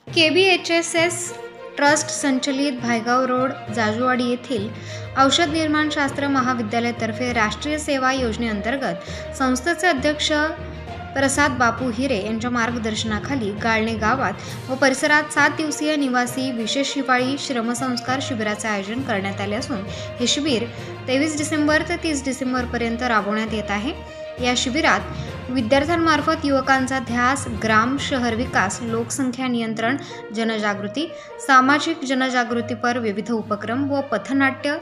KBHSS trust संचलित Bhaygaon road जाजुवाडी येथील औषध निर्माणशास्त्र महाविद्यालयातर्फे राष्ट्रीय सेवा योजनेअंतर्गत संस्थेचे अध्यक्ष प्रसाद बापू हिरे यांच्या मार्गदर्शनाखाली गाळणे गावात व परिसरात 7 दिवसीय निवासी विशेष हिवाळी श्रमसंस्कार शिबिराचे आयोजन करण्यात आले असून हे शिबिर 23 डिसेंबर ते 30 डिसेंबरपर्यंत राबवण्यात येत आहे। या शिबिरात विद्यार्थ्यांमार्फत युवकांचा ध्यास, ग्राम शहर विकास, लोकसंख्या नियंत्रण, जनजागृती, सामाजिक जनजागृतीपर विविध उपक्रम व पथनाट्य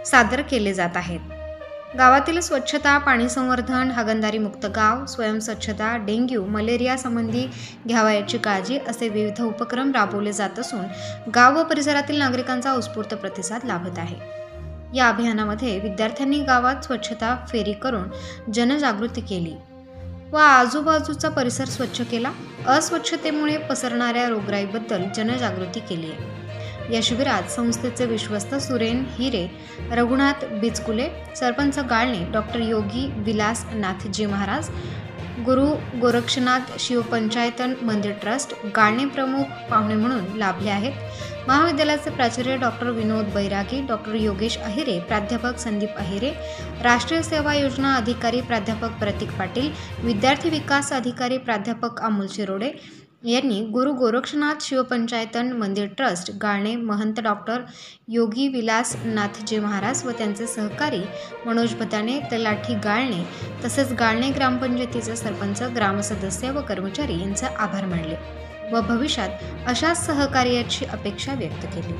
सादर केले जात आहेत। गावातील स्वच्छता, पाणी संवर्धन, हागणदारी मुक्त गाव, स्वयंस्वच्छता, डेंग्यू, मलेरिया संबंधी घ्यावयाची काळजी असे विविध उपक्रम राबवले जात असून गाव व परिसरातील नागरिकांचा उत्स्फूर्त प्रतिसाद लाभत आहे। या अभियानामध्ये विद्यार्थ्यांनी गावात स्वच्छता फेरी करून जनजागृती केली व आजूबाजूचा परिसर स्वच्छ केला। अस्वच्छतेमुळे पसरणाऱ्या रोगराईबद्दल जनजागृती केली आहे। या शिबिरात संस्थेचे विश्वस्त सुरेन हिरे, रघुनाथ बिचकुले, सरपंच गाळणे, डॉक्टर योगी विलास नाथजी महाराज, गुरु गोरक्षनाथ शिवपंचायतन मंदिर ट्रस्ट गाळणे प्रमुख पाहुणे म्हणून लाभले आहेत। महाविद्यालयाचे प्राचार्य डॉक्टर विनोद बैरागी, डॉक्टर योगेश अहिरे, प्राध्यापक संदीप अहिरे, राष्ट्रीय सेवा योजना अधिकारी प्राध्यापक प्रतीक पाटील, विद्यार्थी विकास अधिकारी प्राध्यापक अमोल शिरोडे यांनी गुरु गोरक्षनाथ शिवपंचायतन मंदिर ट्रस्ट गाळणे महंत डॉक्टर योगी विलास नाथजी महाराज व त्यांचे सहकारी मनोज भदाणे, तलाठी गाळणे तसेच गाळणे ग्रामपंचायतीचे सरपंच, ग्रामसदस्य व कर्मचारी यांचे आभार मानले व भविष्यात अशाच सहकार्याची अपेक्षा व्यक्त केली।